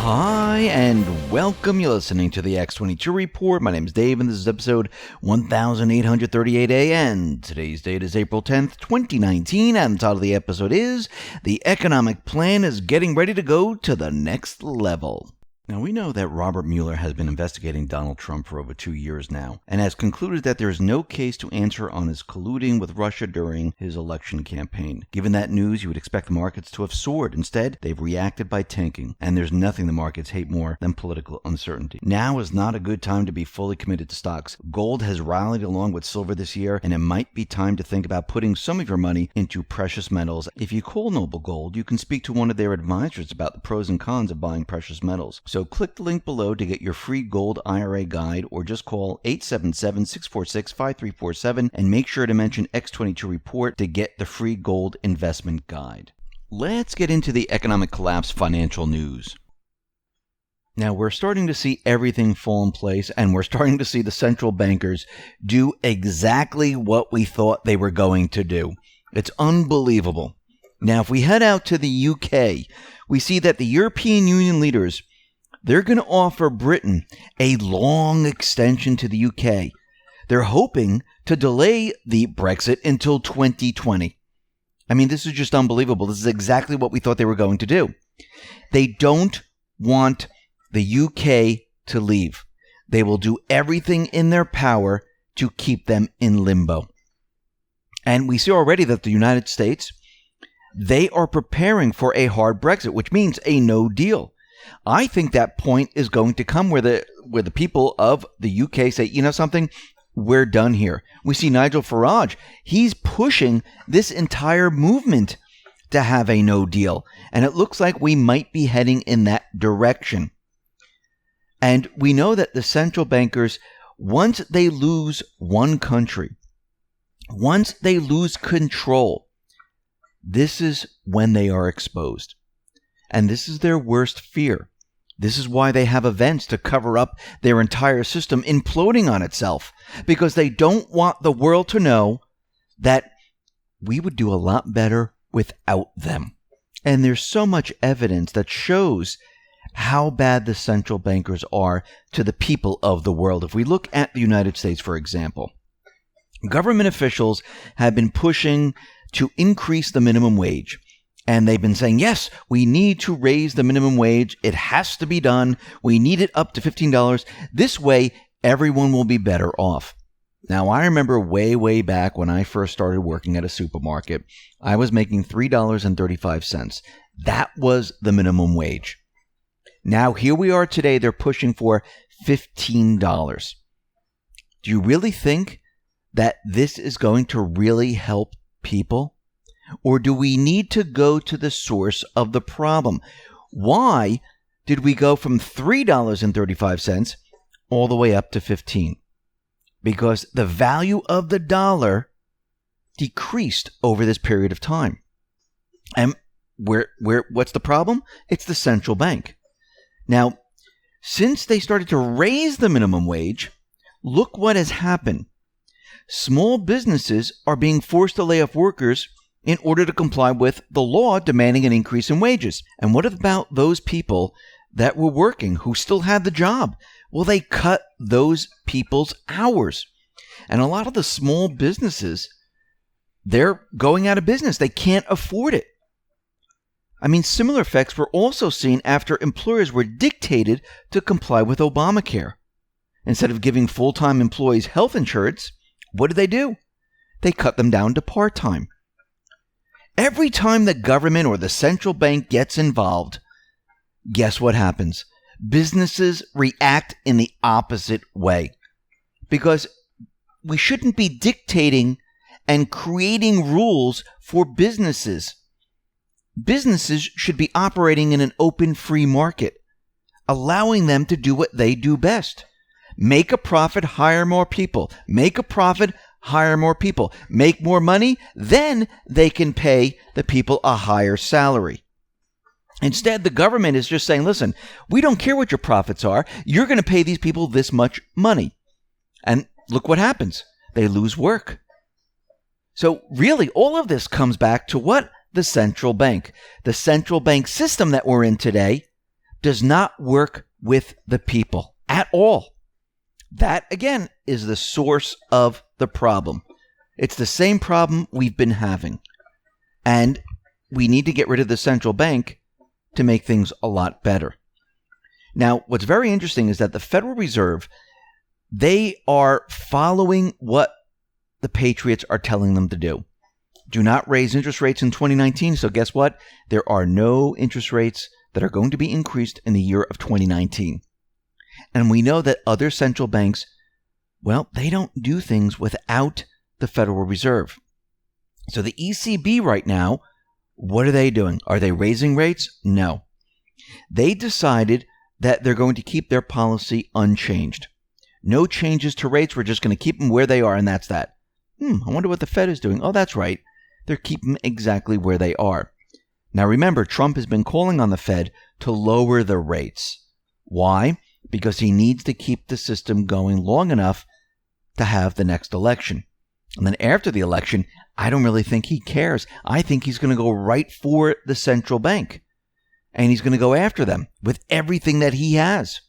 Hi, and welcome. You're listening to the X22 Report. My name is Dave, and this is episode 1838A, and today's date is April 10th, 2019, and the title of the episode is The Economic Plan is Getting Ready to Go to the Next Level. Now, we know that Robert Mueller has been investigating Donald Trump for over 2 years now, and has concluded that there is no case to answer on his colluding with Russia during his election campaign. Given that news, you would expect the markets to have soared. Instead, they've reacted by tanking, and there's nothing the markets hate more than political uncertainty. Now is not a good time to be fully committed to stocks. Gold has rallied along with silver this year, and it might be time to think about putting some of your money into precious metals. If you call Noble Gold, you can speak to one of their advisors about the pros and cons of buying precious metals. So click the link below to get your free gold IRA guide, or just call 877-646-5347 and make sure to mention X22 Report to get the free gold investment guide. Let's get into the economic collapse financial news. Now, we're starting to see everything fall in place, and we're starting to see the central bankers do exactly what we thought they were going to do. It's unbelievable. Now, if we head out to the UK, we see that the European Union leaders, they're going to offer Britain a long extension to the UK. They're hoping to delay the Brexit until 2020. I mean, this is just unbelievable. This is exactly what we thought they were going to do. They don't want the UK to leave. They will do everything in their power to keep them in limbo. And we see already that the United States, they are preparing for a hard Brexit, which means a no deal. I think that point is going to come where the people of the UK say, you know something, we're done here. We see Nigel Farage. He's pushing this entire movement to have a no deal. And it looks like we might be heading in that direction. And we know that the central bankers, once they lose one country, once they lose control, this is when they are exposed. And this is their worst fear. This is why they have events to cover up their entire system imploding on itself, because they don't want the world to know that we would do a lot better without them. And there's so much evidence that shows how bad the central bankers are to the people of the world. If we look at the United States, for example, government officials have been pushing to increase the minimum wage. And they've been saying, yes, we need to raise the minimum wage. It has to be done. We need it up to $15. This way, everyone will be better off. Now, I remember way back when I first started working at a supermarket, I was making $3.35. That was the minimum wage. Now, here we are today. They're pushing for $15. Do you really think that this is going to really help people? Or do we need to go to the source of the problem? Why did we go from $3.35 all the way up to $15? Because the value of the dollar decreased over this period of time. And what's the problem? It's the central bank. Now, since they started to raise the minimum wage, look what has happened. Small businesses are being forced to lay off workers in order to comply with the law demanding an increase in wages. And what about those people that were working who still had the job? Well, they cut those people's hours. And a lot of the small businesses, they're going out of business. They can't afford it. I mean, similar effects were also seen after employers were dictated to comply with Obamacare. Instead of giving full-time employees health insurance, what did they do? They cut them down to part-time. Every time the government or the central bank gets involved, guess what happens? Businesses react in the opposite way. Because we shouldn't be dictating and creating rules for businesses. Businesses should be operating in an open, free market, allowing them to do what they do best. Make a profit, hire more people. Make a profit, hire more people, make more money, then they can pay the people a higher salary. Instead, the government is just saying, listen, we don't care what your profits are. You're going to pay these people this much money. And look what happens. They lose work. So really, all of this comes back to what? The central bank. The central bank system that we're in today does not work with the people at all. That, again, is the source of the problem. It's the same problem we've been having. And we need to get rid of the central bank to make things a lot better. Now, what's very interesting is that the Federal Reserve, they are following what the Patriots are telling them to do. Do not raise interest rates in 2019. So guess what? There are no interest rates that are going to be increased in the year of 2019. And we know that other central banks, well, they don't do things without the Federal Reserve. So the ECB right now, what are they doing? Are they raising rates? No. They decided that they're going to keep their policy unchanged. No changes to rates. We're just going to keep them where they are, and that's that. I wonder what the Fed is doing. Oh, that's right. They're keeping exactly where they are. Now remember, Trump has been calling on the Fed to lower the rates. Why? Because he needs to keep the system going long enough to have the next election. And then after the election, I don't really think he cares. I think he's going to go right for the central bank. And he's going to go after them with everything that he has.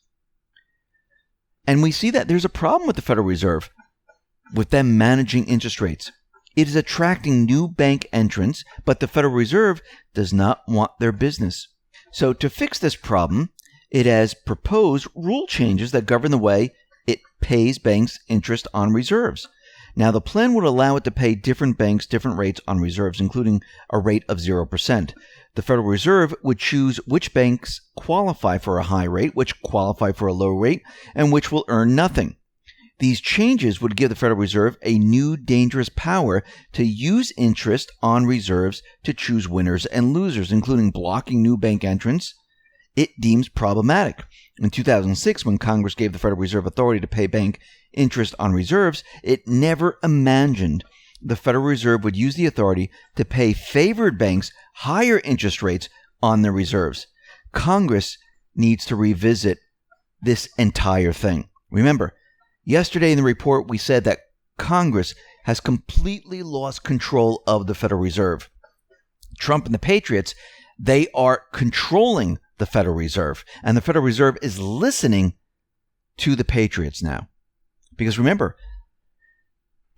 And we see that there's a problem with the Federal Reserve, with them managing interest rates. It is attracting new bank entrants, but the Federal Reserve does not want their business. So to fix this problem, it has proposed rule changes that govern the way it pays banks interest on reserves. Now, the plan would allow it to pay different banks different rates on reserves, including a rate of 0%. The Federal Reserve would choose which banks qualify for a high rate, which qualify for a low rate, and which will earn nothing. These changes would give the Federal Reserve a new dangerous power to use interest on reserves to choose winners and losers, including blocking new bank entrants it deems problematic. In 2006, when Congress gave the Federal Reserve authority to pay bank interest on reserves, it never imagined the Federal Reserve would use the authority to pay favored banks higher interest rates on their reserves. Congress needs to revisit this entire thing. Remember, yesterday in the report, we said that Congress has completely lost control of the Federal Reserve. Trump and the Patriots, they are controlling the Federal Reserve, and the Federal Reserve is listening to the Patriots now. Because remember,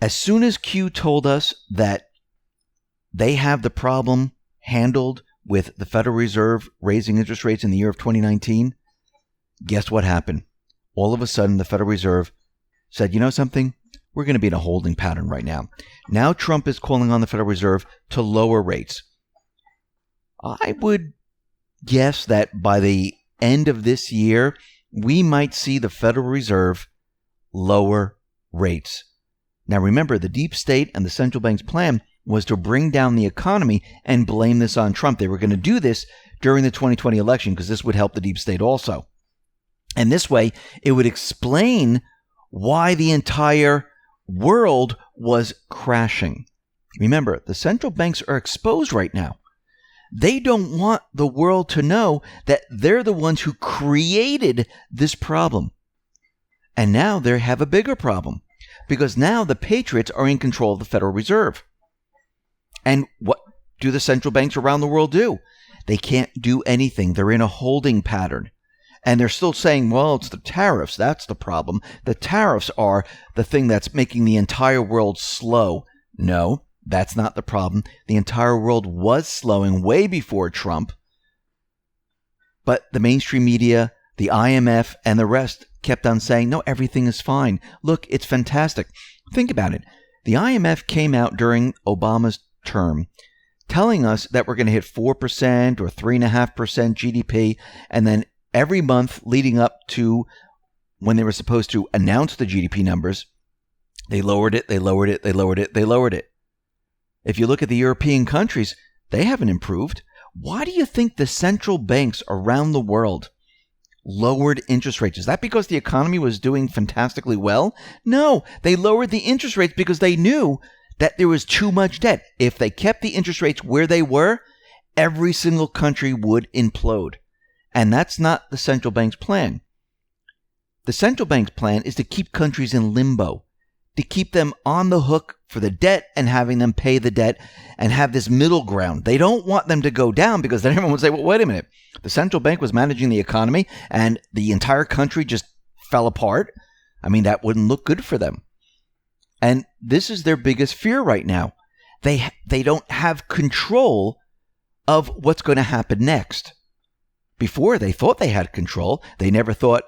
as soon as Q told us that they have the problem handled with the Federal Reserve raising interest rates in the year of 2019, guess what happened? All of a sudden, the Federal Reserve said, you know something? We're going to be in a holding pattern right now. Now Trump is calling on the Federal Reserve to lower rates. I would guess that by the end of this year, we might see the Federal Reserve lower rates. Now remember, the deep state and the central bank's plan was to bring down the economy and blame this on Trump. They were going to do this during the 2020 election because this would help the deep state also. And this way, it would explain why the entire world was crashing. Remember, the central banks are exposed right now. They don't want the world to know that they're the ones who created this problem. And now they have a bigger problem because now the Patriots are in control of the Federal Reserve. And what do the central banks around the world do? They can't do anything. They're in a holding pattern. And they're still saying, well, it's the tariffs. That's the problem. The tariffs are the thing that's making the entire world slow. No. That's not the problem. The entire world was slowing way before Trump. But the mainstream media, the IMF, and the rest kept on saying, no, everything is fine. Look, it's fantastic. Think about it. The IMF came out during Obama's term telling us that we're going to hit 4% or 3.5% GDP. And then every month leading up to when they were supposed to announce the GDP numbers, they lowered it, they lowered it, they lowered it, they lowered it. If you look at the European countries, they haven't improved. Why do you think the central banks around the world lowered interest rates? Is that because the economy was doing fantastically well? No, they lowered the interest rates because they knew that there was too much debt. If they kept the interest rates where they were, every single country would implode. And that's not the central bank's plan. The central bank's plan is to keep countries in limbo, to keep them on the hook for the debt and having them pay the debt and have this middle ground. They don't want them to go down, because then everyone would say, well, wait a minute. The central bank was managing the economy and the entire country just fell apart. I mean, that wouldn't look good for them. And this is their biggest fear right now. They don't have control of what's going to happen next. Before, they thought they had control. They never thought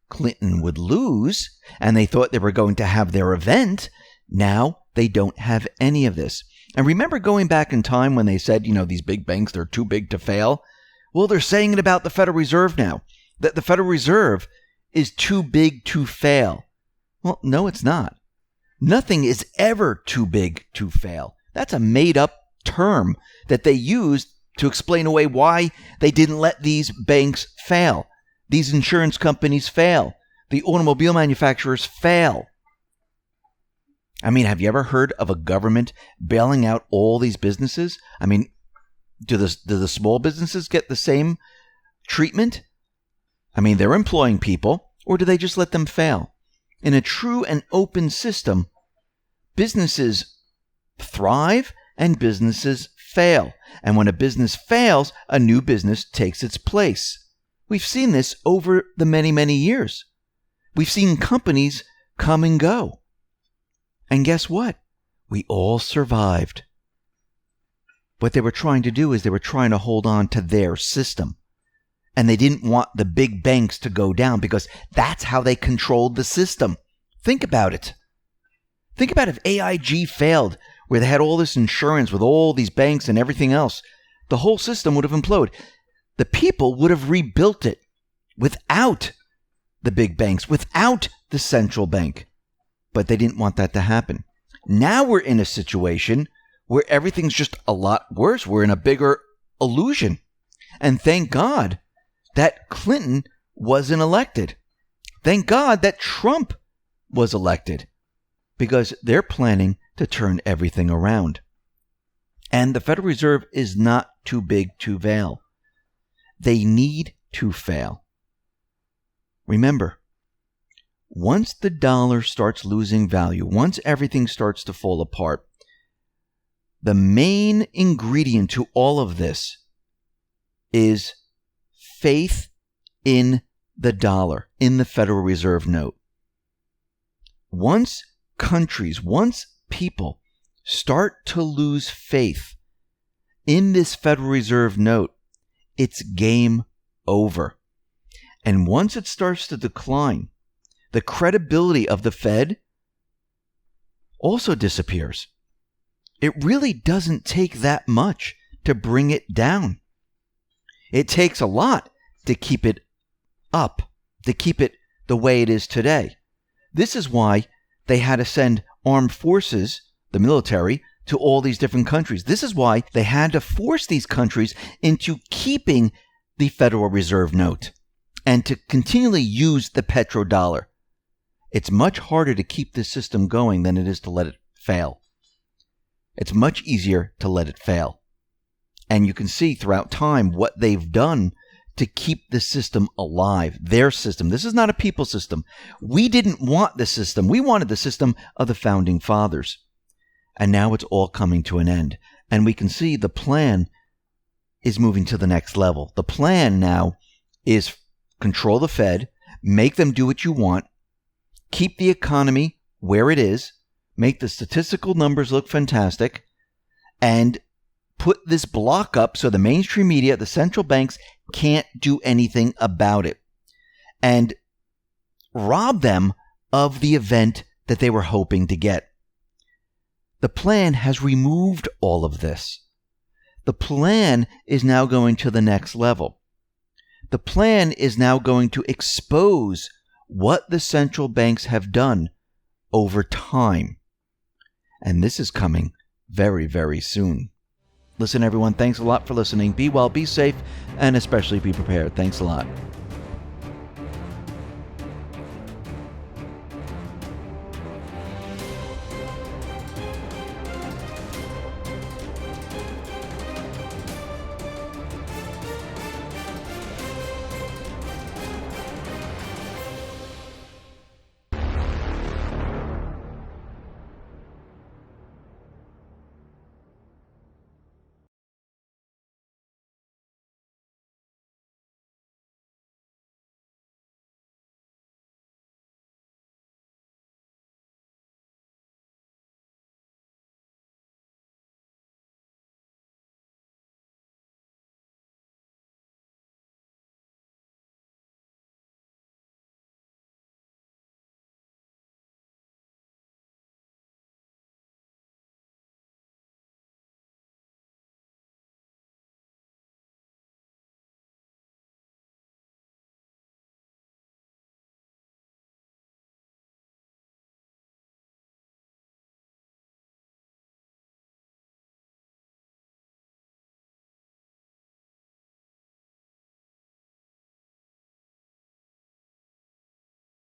Clinton would lose, and they thought they were going to have their event. Now they don't have any of this. And remember going back in time when they said, these big banks, they're too big to fail? Well, they're saying it about the Federal Reserve now, that the Federal Reserve is too big to fail. Well, no, it's not. Nothing is ever too big to fail. That's a made-up term that they used to explain away why they didn't let these banks fail. These insurance companies fail. The automobile manufacturers fail. I mean, have you ever heard of a government bailing out all these businesses? I mean, do the small businesses get the same treatment? I mean, they're employing people, or do they just let them fail? In a true and open system, businesses thrive and businesses fail. And when a business fails, a new business takes its place. We've seen this over the many, many years. We've seen companies come and go. And guess what? We all survived. What they were trying to do is they were trying to hold on to their system. And they didn't want the big banks to go down, because that's how they controlled the system. Think about it. Think about if AIG failed, where they had all this insurance with all these banks and everything else. The whole system would have imploded. The people would have rebuilt it without the big banks, without the central bank. But they didn't want that to happen. Now we're in a situation where everything's just a lot worse. We're in a bigger illusion. And thank God that Clinton wasn't elected. Thank God that Trump was elected, because they're planning to turn everything around. And the Federal Reserve is not too big to fail. They need to fail. Remember, once the dollar starts losing value, once everything starts to fall apart, the main ingredient to all of this is faith in the dollar, in the Federal Reserve note. Once people start to lose faith in this Federal Reserve note, it's game over. And once it starts to decline, the credibility of the Fed also disappears. It really doesn't take that much to bring it down. It takes a lot to keep it up, to keep it the way it is today. This is why they had to send armed forces, the military, to all these different countries. This is why they had to force these countries into keeping the Federal Reserve note and to continually use the petrodollar. It's much harder to keep this system going than it is to let it fail. It's much easier to let it fail. And you can see throughout time what they've done to keep the system alive, their system. This is not a people system. We didn't want the system. We wanted the system of the Founding Fathers. And now it's all coming to an end. And we can see the plan is moving to the next level. The plan now is control the Fed, make them do what you want, keep the economy where it is, make the statistical numbers look fantastic, and put this block up so the mainstream media, the central banks, can't do anything about it, and rob them of the event that they were hoping to get. The plan has removed all of this. The plan is now going to the next level. The plan is now going to expose what the central banks have done over time. And this is coming very, very soon. Listen, everyone, thanks a lot for listening. Be well, be safe, and especially be prepared. Thanks a lot.